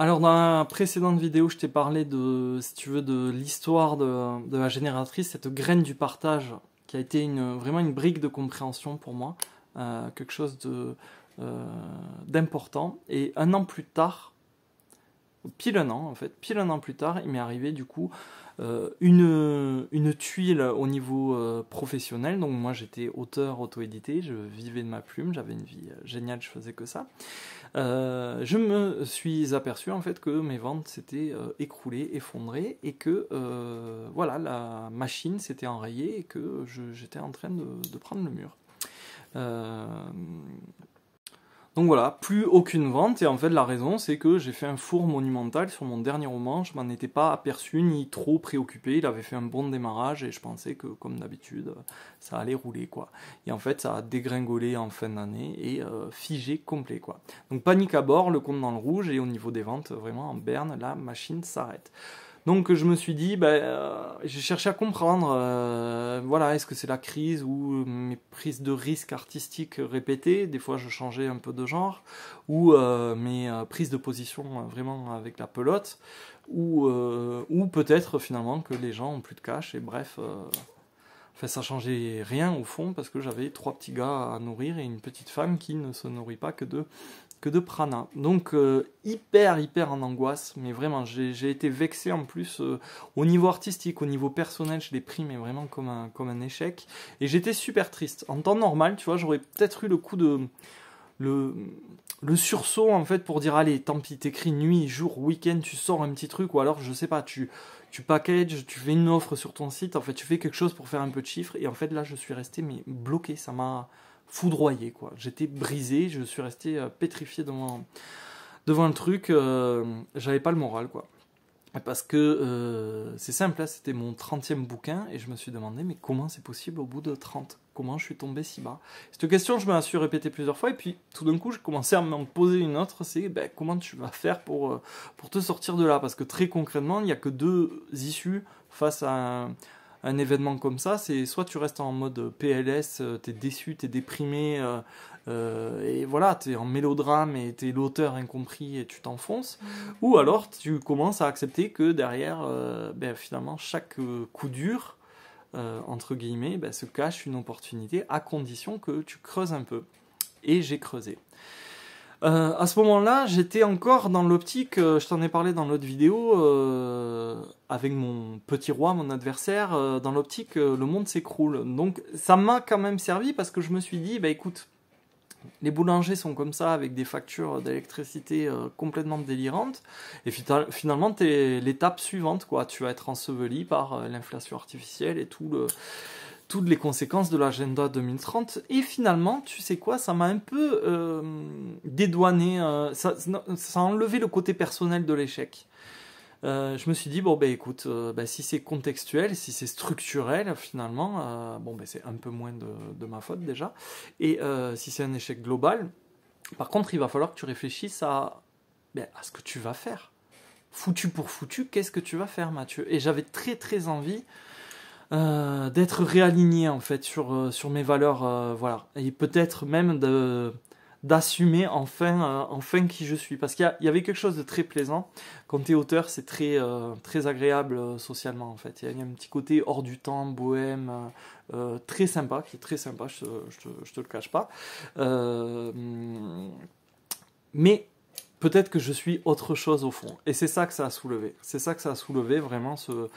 Alors dans la précédente vidéo, je t'ai parlé de, si tu veux, de l'histoire de la génératrice, cette graine du partage qui a été vraiment une brique de compréhension pour moi, quelque chose d'important. Et un an plus tard, pile un an en fait, pile un an plus tard, il m'est arrivé du coup une tuile au niveau professionnel. Donc moi j'étais auteur auto-édité, je vivais de ma plume, j'avais une vie géniale, je faisais que ça. Je me suis aperçu en fait que mes ventes s'étaient écroulées, effondrées et que voilà, la machine s'était enrayée et que j'étais en train de prendre le mur. Euh, donc voilà, plus aucune vente, et en fait la raison c'est que j'ai fait un four monumental sur mon dernier roman, je m'en étais pas aperçu ni trop préoccupé, il avait fait un bon démarrage et je pensais que comme d'habitude ça allait rouler quoi. Et en fait ça a dégringolé en fin d'année et figé complet quoi. Donc panique à bord, le compte dans le rouge et au niveau des ventes vraiment en berne, la machine s'arrête. Donc je me suis dit, j'ai cherché à comprendre, voilà, est-ce que c'est la crise ou mes prises de risques artistiques répétées, des fois je changeais un peu de genre, ou mes prises de position vraiment avec la pelote, ou peut-être finalement que les gens ont plus de cash, et bref, enfin, ça changeait rien au fond, parce que j'avais 3 petits gars à nourrir et une petite femme qui ne se nourrit pas que de prana. Donc hyper en angoisse, mais vraiment j'ai été vexé en plus au niveau artistique, au niveau personnel, je l'ai pris mais vraiment comme un échec et j'étais super triste. En temps normal, tu vois, j'aurais peut-être eu le coup de le sursaut en fait pour dire allez, tant pis, t'écris nuit, jour, week-end, tu sors un petit truc ou alors je sais pas, tu packages, tu fais une offre sur ton site, en fait tu fais quelque chose pour faire un peu de chiffres et en fait là je suis resté mais bloqué, ça m'a foudroyé quoi. J'étais brisé, je suis resté pétrifié devant le truc, j'avais pas le moral quoi. Parce que c'est simple, là, c'était mon 30e bouquin et je me suis demandé mais comment c'est possible au bout de 30? Comment je suis tombé si bas? Cette question, je me la suis répétée plusieurs fois et puis tout d'un coup, je commençais à m'en poser une autre, c'est comment tu vas faire pour te sortir de là? Parce que très concrètement, il n'y a que deux issues face à un événement comme ça, c'est soit tu restes en mode PLS, t'es déçu, t'es déprimé, et voilà, t'es en mélodrame et t'es l'auteur incompris et tu t'enfonces, ou alors tu commences à accepter que derrière, finalement, chaque coup dur, entre guillemets, se cache une opportunité à condition que tu creuses un peu. Et j'ai creusé. À ce moment-là, j'étais encore dans l'optique, je t'en ai parlé dans l'autre vidéo, avec mon petit roi, mon adversaire, dans l'optique le monde s'écroule. Donc ça m'a quand même servi parce que je me suis dit, écoute, les boulangers sont comme ça avec des factures d'électricité complètement délirantes et finalement t'es l'étape suivante quoi, tu vas être enseveli par l'inflation artificielle et toutes les conséquences de l'agenda 2030 et finalement tu sais quoi, ça m'a un peu dédouané, ça a enlevé le côté personnel de l'échec. Je me suis dit, écoute, si c'est contextuel, si c'est structurel, finalement, c'est un peu moins de ma faute déjà. Et si c'est un échec global, par contre, il va falloir que tu réfléchisses à ce que tu vas faire. Foutu pour foutu, qu'est-ce que tu vas faire, Mathieu? Et j'avais très envie d'être réaligné, en fait, sur mes valeurs, voilà. Et peut-être même d'assumer enfin qui je suis. Parce qu'il y avait quelque chose de très plaisant. Quand tu es auteur, c'est très agréable socialement en fait. Il y a un petit côté hors du temps, bohème, très sympa, qui est très sympa, je te le cache pas. Mais peut-être que je suis autre chose au fond. Et c'est ça que ça a soulevé. C'est ça que ça a soulevé vraiment ce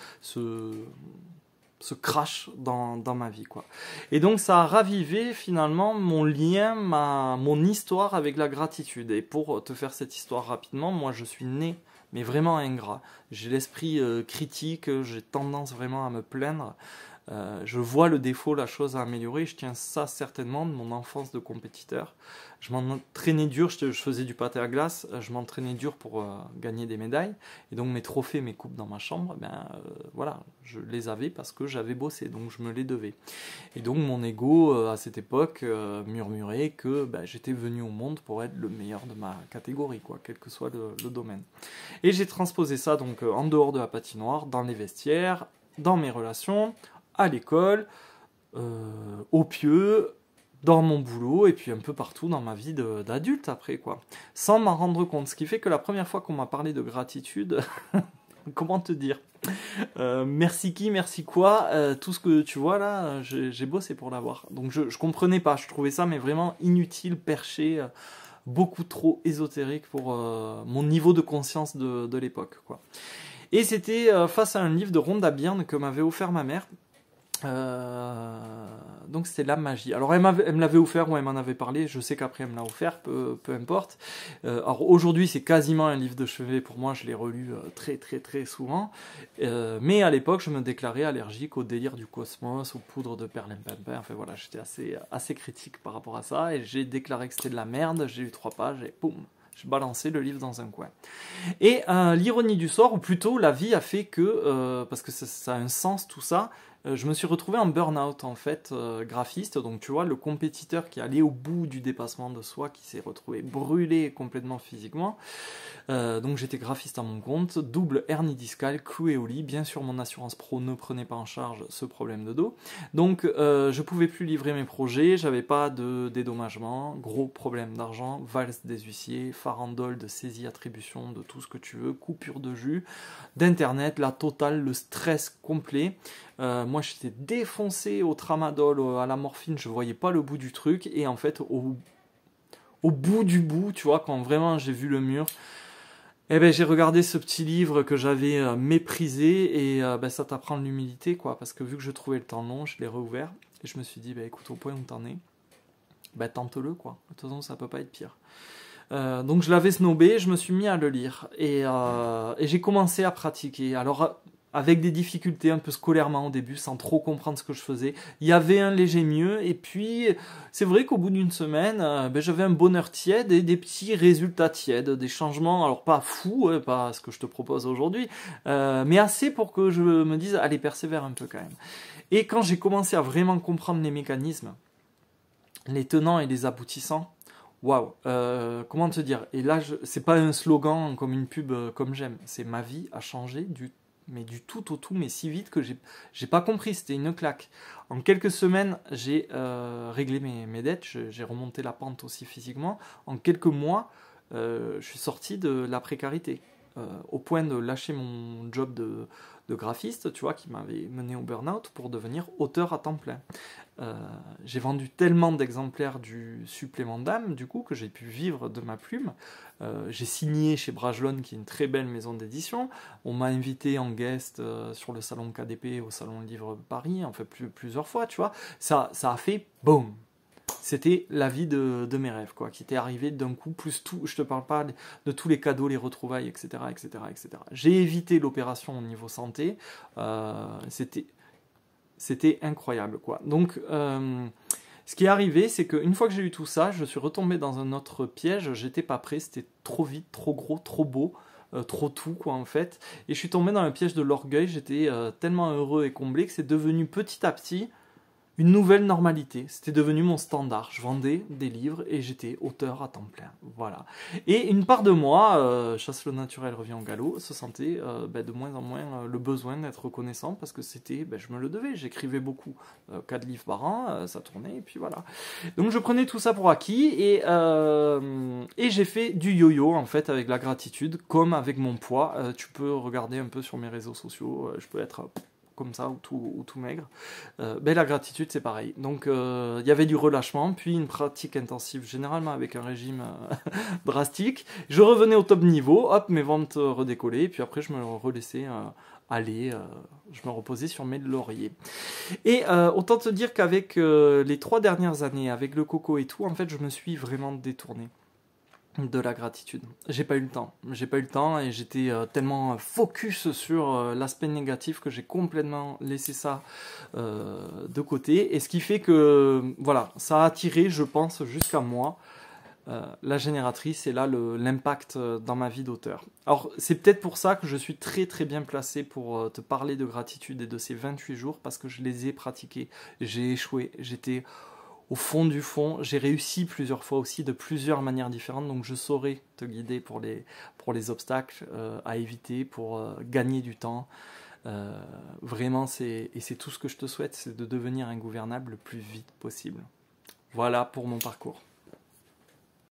crash dans ma vie quoi. Et donc ça a ravivé finalement mon lien, mon histoire avec la gratitude. Et pour te faire cette histoire rapidement, moi je suis né mais vraiment ingrat. J'ai l'esprit critique, j'ai tendance vraiment à me plaindre. Je vois le défaut, la chose à améliorer. Je tiens ça certainement de mon enfance de compétiteur. Je m'entraînais dur, je faisais du patin à glace, je m'entraînais dur pour gagner des médailles. Et donc mes trophées, mes coupes dans ma chambre, voilà, je les avais parce que j'avais bossé, donc je me les devais. Et donc mon ego, à cette époque, murmurait que j'étais venu au monde pour être le meilleur de ma catégorie, quoi, quel que soit le domaine. Et j'ai transposé ça donc en dehors de la patinoire, dans les vestiaires, dans mes relations, à l'école, au pieu, dans mon boulot et puis un peu partout dans ma vie d'adulte après, quoi. Sans m'en rendre compte. Ce qui fait que la première fois qu'on m'a parlé de gratitude, comment te dire? Merci qui, merci quoi, tout ce que tu vois là, j'ai bossé pour l'avoir. Donc je comprenais pas, je trouvais ça mais vraiment inutile, perché, beaucoup trop ésotérique pour mon niveau de conscience de l'époque, quoi. Et c'était face à un livre de Rhonda Byrne que m'avait offert ma mère. Donc c'était la magie. Alors elle me l'avait offert ou elle m'en avait parlé. Je sais qu'après elle me l'a offert, peu importe. Alors aujourd'hui c'est quasiment un livre de chevet pour moi. Je l'ai relu très très très souvent. Mais à l'époque je me déclarais allergique au délire du cosmos, aux poudres de perlimpinpin. Enfin voilà, j'étais assez critique par rapport à ça et j'ai déclaré que c'était de la merde. J'ai lu 3 pages et boum, j'ai balancé le livre dans un coin. Et l'ironie du sort, ou plutôt la vie a fait que, parce que ça a un sens tout ça, je me suis retrouvé en burn-out en fait, graphiste, donc tu vois, le compétiteur qui est allé au bout du dépassement de soi, qui s'est retrouvé brûlé complètement physiquement. Donc j'étais graphiste à mon compte, double hernie discale, cloué au lit, bien sûr mon assurance pro ne prenait pas en charge ce problème de dos, donc je pouvais plus livrer mes projets, j'avais pas de dédommagement, gros problème d'argent, valse des huissiers, farandole de saisie attribution, de tout ce que tu veux, coupure de jus, d'internet, la totale, le stress complet. Moi j'étais défoncé au tramadol, à la morphine, je voyais pas le bout du truc, et en fait au bout du bout, tu vois, quand vraiment j'ai vu le mur, eh ben, j'ai regardé ce petit livre que j'avais méprisé, et ben, ça t'apprend l'humilité, quoi, parce que vu que je trouvais le temps long, je l'ai réouvert, et je me suis dit, ben, écoute, au point où t'en es, ben, tente-le, quoi, de toute façon ça peut pas être pire. Donc je l'avais snobé, je me suis mis à le lire, et j'ai commencé à pratiquer. Alors avec des difficultés un peu scolairement au début, sans trop comprendre ce que je faisais. Il y avait un léger mieux, et puis c'est vrai qu'au bout d'une semaine, ben, j'avais un bonheur tiède et des petits résultats tièdes, des changements, alors pas fous, pas ce que je te propose aujourd'hui, mais assez pour que je me dise, allez, persévère un peu quand même. Et quand j'ai commencé à vraiment comprendre les mécanismes, les tenants et les aboutissants, waouh, comment te dire? Et là, c'est pas un slogan comme une pub comme j'aime, c'est ma vie a changé mais du tout au tout, mais si vite que j'ai pas compris, c'était une claque. En quelques semaines, j'ai réglé mes dettes, j'ai remonté la pente aussi physiquement. En quelques mois, je suis sorti de la précarité, au point de lâcher mon job de graphiste, tu vois, qui m'avait mené au burn-out, pour devenir auteur à temps plein. J'ai vendu tellement d'exemplaires du supplément d'âme, du coup, que j'ai pu vivre de ma plume. J'ai signé chez Brajlon, qui est une très belle maison d'édition. On m'a invité en guest sur le salon KDP, au salon Livre Paris, en fait plusieurs fois, tu vois. Ça a fait boum. C'était la vie de mes rêves, quoi, qui était arrivé d'un coup, plus tout. Je te parle pas de tous les cadeaux, les retrouvailles, etc., etc., etc. J'ai évité l'opération au niveau santé. C'était incroyable, quoi. Donc, ce qui est arrivé, c'est qu'une fois que j'ai eu tout ça, je suis retombé dans un autre piège. J'étais pas prêt, c'était trop vite, trop gros, trop beau, trop tout, quoi, en fait. Et je suis tombé dans le piège de l'orgueil. J'étais tellement heureux et comblé que c'est devenu petit à petit une nouvelle normalité. C'était devenu mon standard. Je vendais des livres et j'étais auteur à temps plein. Voilà. Et une part de moi, chasse le naturel revient au galop, se sentait de moins en moins le besoin d'être reconnaissant, parce que c'était, je me le devais. J'écrivais beaucoup, 4 livres par an, ça tournait, et puis voilà. Donc je prenais tout ça pour acquis, et j'ai fait du yo-yo en fait avec la gratitude, comme avec mon poids. Tu peux regarder un peu sur mes réseaux sociaux, je peux être comme ça, ou tout maigre. La gratitude, c'est pareil. Donc, il y avait du relâchement, puis une pratique intensive, généralement avec un régime drastique. Je revenais au top niveau, hop, mes ventes redécollaient, puis après, je me relaissais aller, je me reposais sur mes lauriers. Et autant te dire qu'avec les 3 dernières années, avec le coco et tout, en fait, je me suis vraiment détourné de la gratitude. J'ai pas eu le temps, et j'étais tellement focus sur l'aspect négatif que j'ai complètement laissé ça de côté, et ce qui fait que voilà, ça a attiré, je pense, jusqu'à moi la génératrice, et là l'impact dans ma vie d'auteur. Alors c'est peut-être pour ça que je suis très très bien placé pour te parler de gratitude et de ces 28 jours, parce que je les ai pratiqués, j'ai échoué, j'étais au fond du fond, j'ai réussi plusieurs fois aussi, de plusieurs manières différentes, donc je saurais te guider pour les obstacles à éviter, pour gagner du temps. Vraiment, c'est tout ce que je te souhaite, c'est de devenir ingouvernable le plus vite possible. Voilà pour mon parcours.